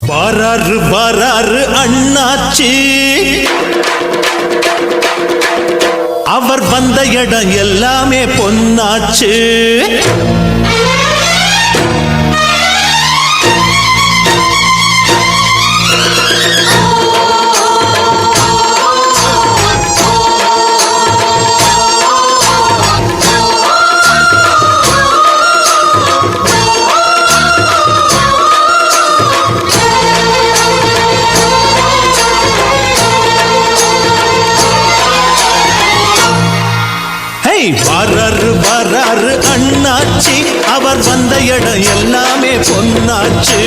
வாராரு வாராரு அண்ணாச்சி, அவர் வந்த இடம் எல்லாமே பொன்னாச்சு. வாராரு வாராரு அண்ணாச்சி, அவர் வந்த இடம் எல்லாமே பொன்னாச்சு.